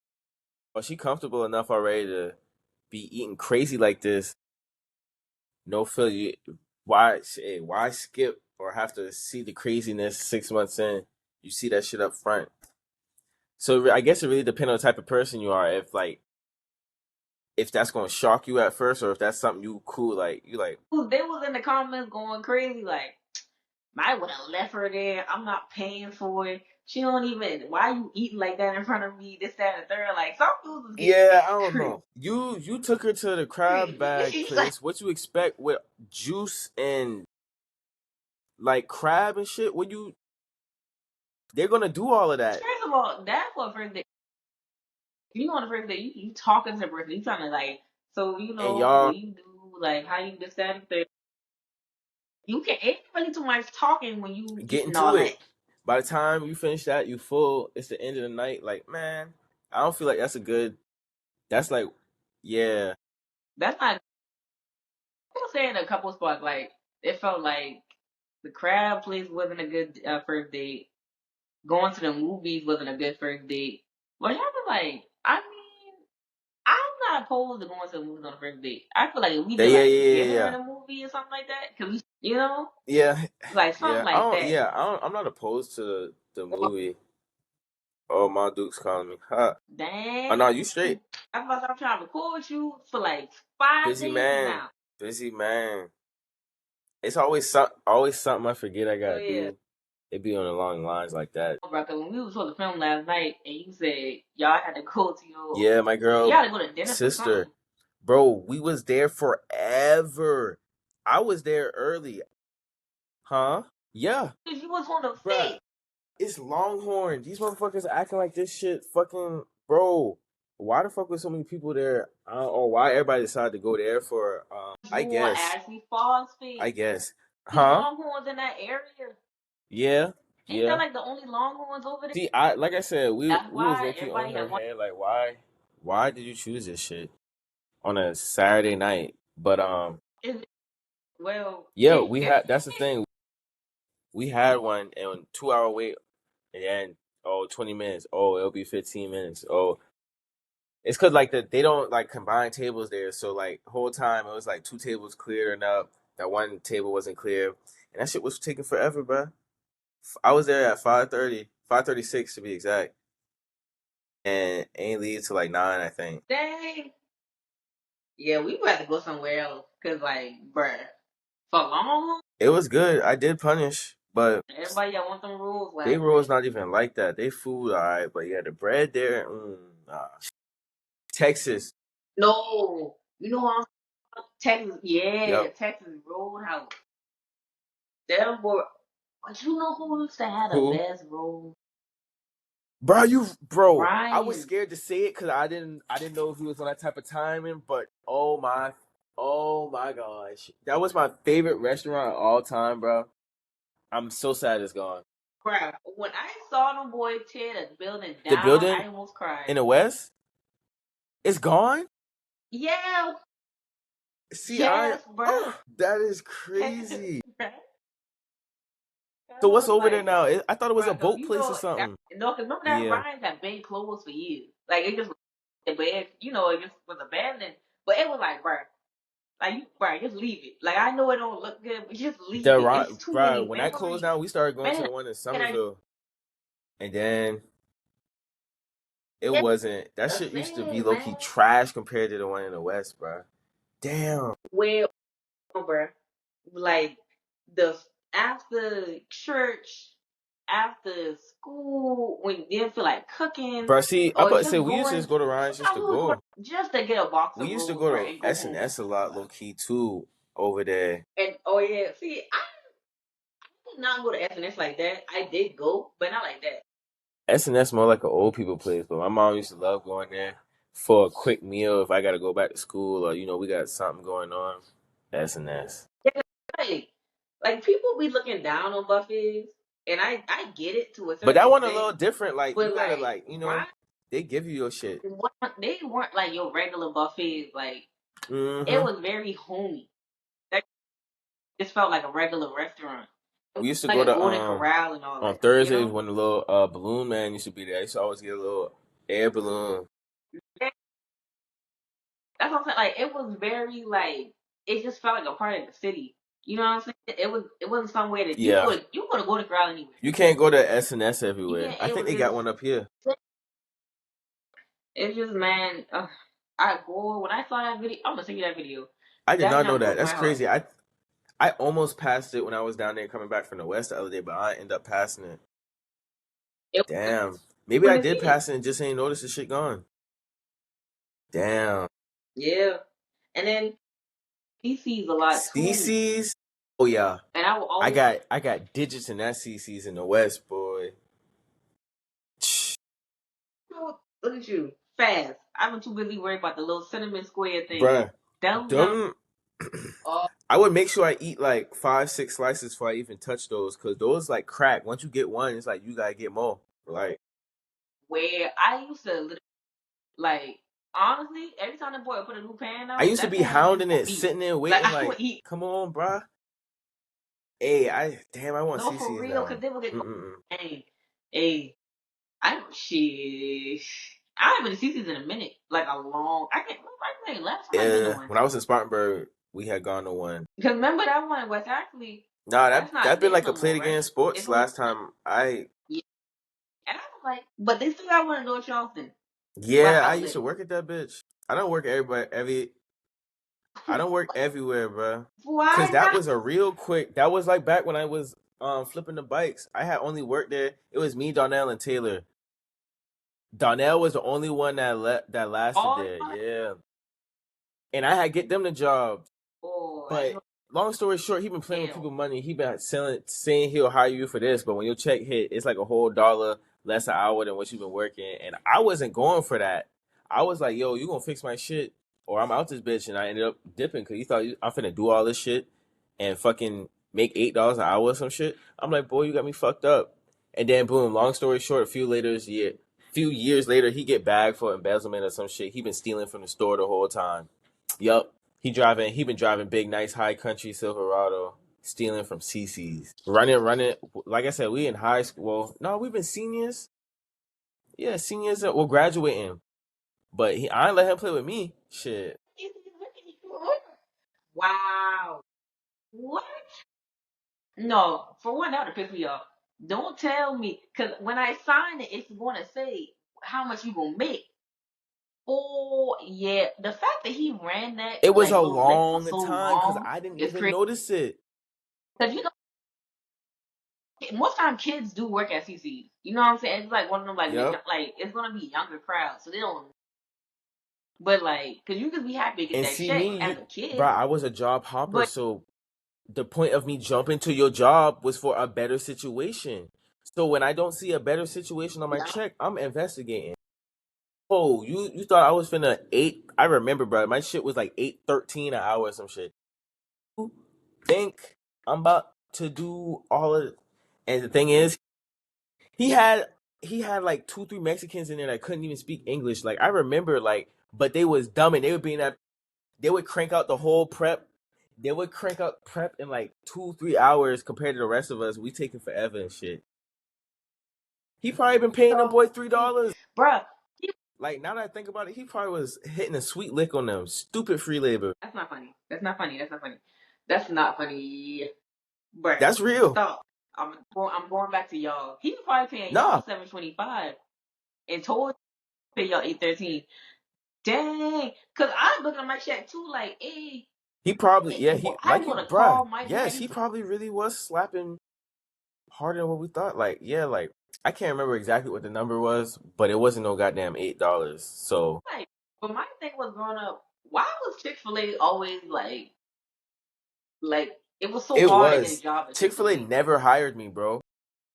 well, she comfortable enough already to be eating crazy like this. No filler. Why skip or have to see the craziness 6 months in? You see that shit up front. So I guess it really depends on the type of person you are. If that's gonna shock you at first, or if that's something you cool like, you like. They was in the comments going crazy like, I would have left her there. I'm not paying for it. She don't even. Why you eating like that in front of me? This, that, and the third. Like some dudes was getting Yeah, I don't crazy. know. You took her to the crab bag He's like, place. What you expect with juice and like crab and shit? When you they're gonna do all of that, first of all, that's what first date. You know, on the first date, you talking to the person. You trying to like, so you and know y'all what you do, like how you this, that, and the third. You can ain't really too much talking when you get eating all into that. it. By the time you finish that, you full. It's the end of the night. Like, man, I don't feel like that's a good. That's like, yeah, That's not. I was saying a couple spots like it felt like the crab place wasn't a good first date. Going to the movies wasn't a good first date. But y'all was like, I mean, I'm not opposed to going to the movies on the first date. I feel like if we yeah, could yeah, like yeah, get yeah, her yeah. in a movie or something like that, cause we, you know, Yeah, like something yeah. I like don't. that. Yeah, I don't. I'm not opposed to the movie. Oh, my Duke's calling me. Huh. Oh Dang, no, you straight. I'm trying to record with you for like 5 Busy days man. now. Busy man. It's always something I forget I Oh gotta yeah, do. It be on the long lines like that. bro. Cause when we was supposed to film last night, and you said y'all had to go to Yeah, my y'all girl had to go to dinner for sister. something. Bro, we was there forever. I was there early. Huh? Yeah, Cause you was on the bruh. fake. It's Longhorn. These motherfuckers acting like this shit fucking bro. Why the fuck was so many people there? Or why everybody decided to go there for I You want guess. Ashley Falls I fake. guess. See Huh? Longhorns in that area. Yeah. Ain't that Yeah. like the only Longhorns over there? See, I like I said, That's we was why low key on everybody her had one. head, like why did you choose this shit on a Saturday night? But Well, yeah, we had that's the thing. We had one and 2 hour wait and then 20 minutes. Oh, it'll be 15 minutes. Oh, it's cause like they don't like combine tables there. So like whole time it was like two tables clearing up. That one table wasn't clear. And that shit was taking forever, bruh. I was there at 5:30, 5:36 to be exact. And ain't leave till like 9, I think. Dang. Yeah, we would have to go somewhere else. Cause like, bruh, for Longhorn, It was good. I did punish, but everybody got want them rules they last rolls night. not even like that. They food alright, but yeah, the bread there, nah. Texas, No, you know what? Texas, yeah, yep. Texas Roadhouse. That boy, but you know who used to have the Who? best roll? Bro, I was Ryan. scared to say it because I didn't know if he was on that type of timing, but oh my gosh, that was my favorite restaurant of all time, bro. I'm so sad it's gone. Crap. When I saw them boy tear the building The down, building I almost cried. in the West, it's gone. Yeah, See, yes, bruh. that is Texas, crazy. bruh. So I what's was over there like, now? I thought it was a bruh, cause boat you place or know, something. no, cause remember that Yeah, Ryan got been closed for years. Like it just the bed, you know, it just was abandoned. But it was like, bruh, like you, bruh, just leave it. Like I know it don't look good, but just leave it. It's too bro. many When that closed memories. down, we started going to Man, the one in can I Somerville, and then it get wasn't. That the shit used to be same, low man? key trash compared to the one in the West, bro. Damn, Well, bruh, like the after church, after school, when you didn't feel like cooking, bro. See, I or about to say just we used to going, just go to Ryan's just to sometimes we was going go. just to get a box We of used to rolls, go bruh, to and go S and home. S a lot, low key too, over there. And oh yeah, see, I did not go to SNS like that. I did go, but not like that. S&S more like an old people place, but my mom used to love going there for a quick meal if I got to go back to school or we got something going on. S&S. Yeah, like people be looking down on buffets. And I get it to a But certain that one a extent, little different. Like you but gotta like like Ryan, they give you your shit. they weren't like your regular buffets. Like it Mm-hmm. was very homey. That just felt like a regular restaurant. It was We used to like go a to Golden Corral and all on that. You Thursdays know? when the little balloon man used to be there. I used to always get a little air balloon. Yeah, that's what I'm saying. Like it was very like it just felt like a part of the city. You know what I'm saying? It wasn't somewhere that Yeah. you could go to Corral anywhere. You can't go to S&S You everywhere. can't. I It think was they got one up here. it's just man. I go when I saw that video. I'm gonna send you that video. I did That not know jump that. broke That's my heart. crazy. I almost passed it when I was down there coming back from the west the other day, but I ended up passing it. It Damn. Maybe I wouldn't did see it. pass it and just ain't noticed the shit gone. Damn. Yeah, and then he sees a lot too. CC's? Oh yeah. And I will always I got digits in that CC's in the west, boy. look at you fast. I've been too busy worried about the little cinnamon square thing. Bruh. Them jump. Them Oh, I would make sure I eat like 5, 6 slices before I even touch those, cause those like crack. Once you get one, it's like you gotta get more. Like where I used to like honestly, every time the boy would put a new pan I out, used to that be pan was hounding for it, me. sitting there Like waiting. I would Like, eat come on, bruh. Hey, I want no for CC's real because now. they would get cold. Mm-mm-mm. Hey, I shit. I haven't been to CC's in a minute, like a long. I can't. Last time I've been to Yeah, one. when I was in Spartanburg, we had gone to one. Because remember that one in West Actually, Nah, that's that not been there like a no play more, the right? game sports It's only last time. I yeah. And I was like, but they still got one in North Charleston by Yeah, I used Outlet. to work at that bitch. I don't work I don't work everywhere, bro. Cause Why that not? was a real quick. That was like back when I was flipping the bikes. I had only worked there. It was me, Donnell, and Taylor. Donnell was the only one that lasted All there. y'all, Yeah, and I had get them the job. boy, But long story short, he been playing with hell. people money. He been saying he'll hire you for this, but when your check hit, it's like a whole $1 less an hour than what you've been working. And I wasn't going for that. I was like, yo, you gonna fix my shit, or I'm out this bitch. And I ended up dipping because he thought I'm finna do all this shit and fucking make $8 an hour or some shit. I'm like, boy, you got me fucked up. And then boom, long story short, few years later, he get bagged for embezzlement or some shit. He been stealing from the store the whole time. Yup. He been driving big, nice, high country Silverado, stealing from CC's. Running. Like I said, we in high school. Well, no, we've been seniors. Yeah, seniors. Well, graduating. But I ain't let him play with me. Shit. Wow. What? No, for one, that would piss me off. Don't tell me, because when I sign it, it's going to say how much you going to make. Oh, yeah. The fact that he ran that, It was like, a little lick for long so time because long I didn't is even crazy. notice it. Because, most time kids do work at CC's. You know what I'm saying? It's like one of them, like, Yep. like it's going to be younger crowds, so they don't. But, like, because you could be happy to get And that see check me, as a bro, kid. I was a job hopper, But, so the point of me jumping to your job was for a better situation. So when I don't see a better situation on my yeah. check, I'm investigating. Oh, you thought I was finna eight? I remember, bro. My shit was like 8.13 an hour or some shit. You think I'm about to do all of? And the thing is, he had he had like 2, 3 Mexicans in there that couldn't even speak English. Like I remember, like, but they was dumb and they would be in that. They would crank out the whole prep. They would crank out prep in like 2, 3 hours compared to the rest of us. We taking forever and shit. He probably been paying them So, boy $3. bruh, Like now that I think about it, he probably was hitting a sweet lick on them. Stupid free labor. that's not funny. That's not funny. That's not funny. That's not funny. Bruh, That's real. stop. I'm going back to y'all. He was probably paying Nah, y'all 725 and told you to pay y'all 813. Dang, cause I'm looking at my check too, like, hey, he probably well, I like was you, gonna bruh. call my Yes, daddy he for probably really was slapping harder than what we thought. Like yeah, like I can't remember exactly what the number was, but it wasn't no goddamn $8. So like. But my thing was growing up. Why was Chick-fil-A always like it was so it hard to get a was job at Chick-fil-A Chick-fil-A? never hired me, bro.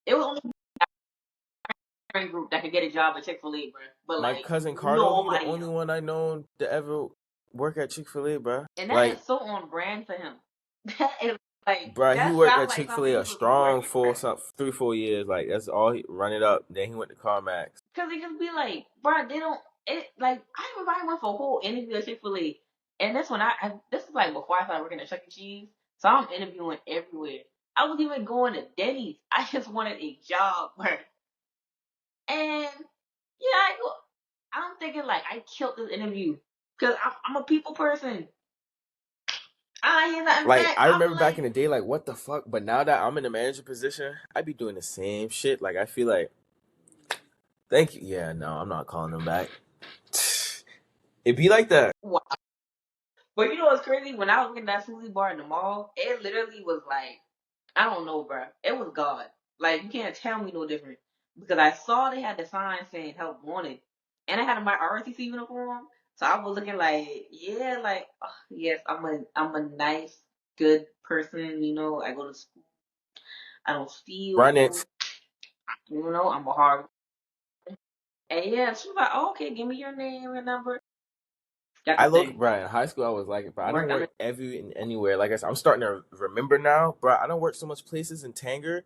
It was only a friend group that could get a job at Chick-fil-A, bro. But My like cousin Cardo, he the nobody only else. one I know to ever work at Chick-fil-A, bro. And that is Like so on brand for him. That is Like Bro, he that worked sounds at like Chick-fil-A something a you would be strong working, bro. 3-4 years. Like that's all he run it up. Then he went to CarMax. Cause it just be like, bro, they don't. It like I remember I went for a whole interview at Chick-fil-A, and that's when this is like before I started working at Chuck E. Cheese, so I'm interviewing everywhere. I was even going to Denny's. I just wanted a job, bro. And yeah, I'm thinking like I killed this interview because I'm a people person. I hear nothing Like back. I I'm remember back in like, the day, like what the fuck. But now that I'm in a manager position, I be doing the same shit. Like I feel like, thank you. Yeah, no, I'm not calling them back. It be like that. wow. But you know what's crazy? When I was getting that sushi bar in the mall, it literally was like, I don't know, bro. It was God. Like you can't tell me no different because I saw they had the sign saying help wanted, and I had my RTC uniform, so I was looking like, yeah, like yes, I'm a nice, good person. You know, I go to school. I don't steal. Run it. You know, I'm a hard. And yeah, she was like, oh, okay, give me your name and number. Got I the look, thing. bro, in high school I was like it, but I don't Worked. I mean, work every and anywhere. Like I said, I'm starting to remember now, bro. I don't work so much places in Tanger.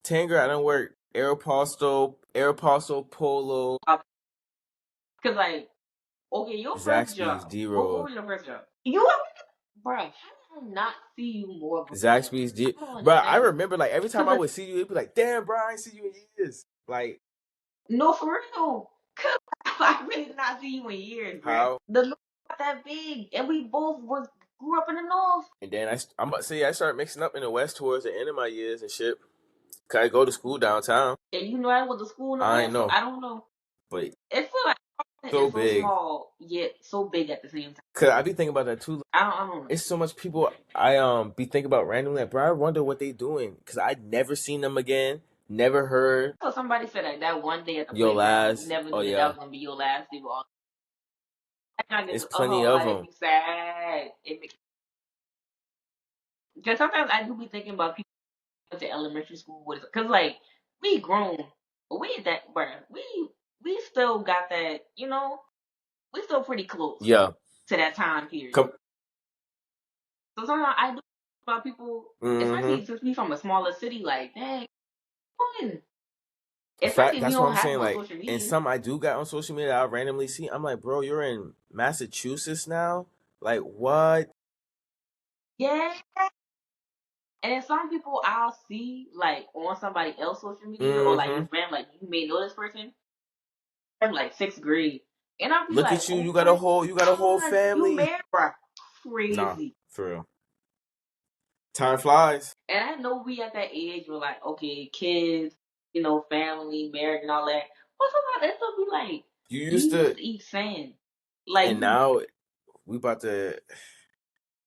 Tanger, I don't work Aeropostale, Polo, because like, okay, your first Zaxby's, job. D What Road, was your first job? You, bro, how did I not see you more, bro? Zaxby's, D. I don't Bro, I understand. remember like every time I Cause would see you, it'd be like, damn, bro, I ain't see you in years. Like no, for real. Cause I really did not see you in years, bro. how? The north not that big, and we both grew up in the north. And then I'm about to say I started mixing up in the West towards the end of my years and shit. Cause I go to school downtown. And you know I went to school in the I ain't west, so know, I don't know. but It feel like so it's so big. small yet so big at the same time. Cause I be thinking about that too. I don't know. It's so much people I be thinking about randomly. Like, bro, I wonder what they doing. Cause I never seen them again. Never heard So somebody said that one day at the your playground, you last. never Oh knew that yeah, was gonna be your last day. All I it's just plenty of it them. be sad. It makes because sometimes I do be thinking about people who went to elementary school with because like we grown, but we ain't that bruh. We still got that, you know, we still pretty close Yeah. to that time period. Come. So sometimes I do think about people, Mm-hmm. especially since we from a smaller city, like dang, fun. Fact. Especially if we That's what don't I'm have saying. no Like, social and media. some I do got on social media that I randomly see. I'm like, bro, you're in Massachusetts now. Like, what? Yeah. And then some people I'll see like on somebody else's social media or like Mm-hmm. just random, like you may know this person from like sixth grade. And I'll be Look like, at you. oh You got a my whole. You got a whole God, you family. married, bruh. Nah, Crazy. for real. Time flies. And I know we at that age where like, okay, kids, you know, family, marriage and all that. But sometimes that still be like, You you used used to, to eat sand. Like and you now we about to,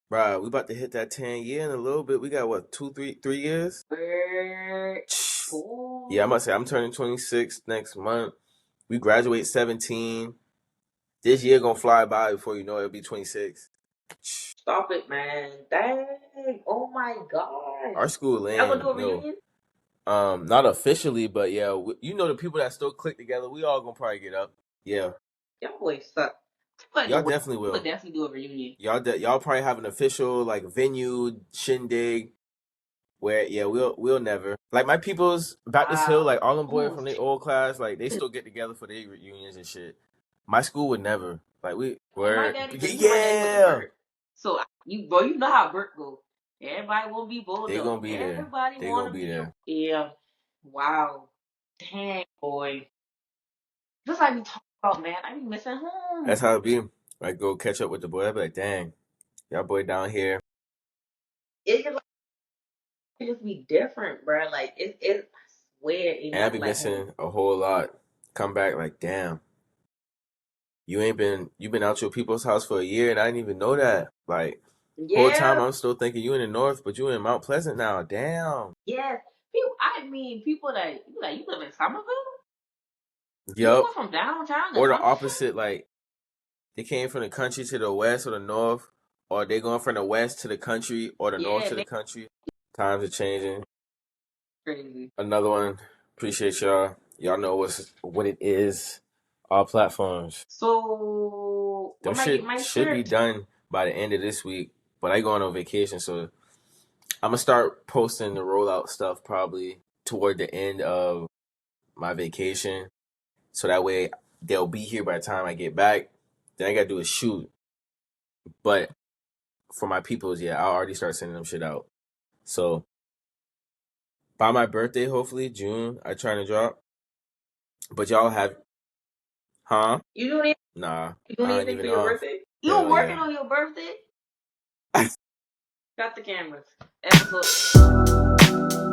bro. We about to hit that 10 year in a little bit. We got what 2, 3 years. bird Yeah, I boy. must say I'm turning 26 next month. We graduate 17. This year gonna fly by before you know it, it'll be 26. Stop it, man. Dang. Oh my gosh. Our school Y'all gonna lame, do a no. reunion? Not officially, but yeah, you know the people that still click together. We all gonna probably get up. Yeah, Y'all boys suck. But no y'all way. definitely We would will. definitely do a reunion. Y'all probably have an official like venue shindig where yeah we'll never like my people's Baptist Hill like all them boys Ooh, from their old class like they still get together for their reunions and shit. My school would never like we and my where daddy, you know, my daddy went to yeah Burt. So you, bro, you know how Burt go. Everybody want to be they gonna bulldog. be there. Everybody They want gonna to be be there. yeah. Wow. Dang, boy. Just like we talk about, man. I be missing home. That's how it be. I go catch up with the boy. I be like, dang, y'all boy down here, It just, like, it just be different, bro. Like it. I swear, ain't and I be nothing like home. missing a whole lot. Come back like, damn, you been out your people's house for a year and I didn't even know that. Like, whole time Yeah. I'm still thinking you in the north, but you in Mount Pleasant now. Damn. Yes. People, I mean, people that you like, you live in Somerville. You Yup. went from downtown to Or the Somerville. opposite, like they came from the country to the west or the north, or they going from the west to the country or the north Yeah, to the they country. Times are changing. crazy. Another one. Appreciate y'all. Y'all know what it is. All platforms. So Them when I get shit my should be shirt, done by the end of this week. But I going on vacation, so I'm gonna start posting the rollout stuff probably toward the end of my vacation, so that way they'll be here by the time I get back. Then I gotta do a shoot, but for my peoples, yeah, I'll already start sending them shit out. So by my birthday, hopefully June, I try to drop. But y'all have, huh? You doing it? Nah, You doing I ain't anything for even your off. birthday? You Hell working yeah. on your birthday? Got the cameras. Episode.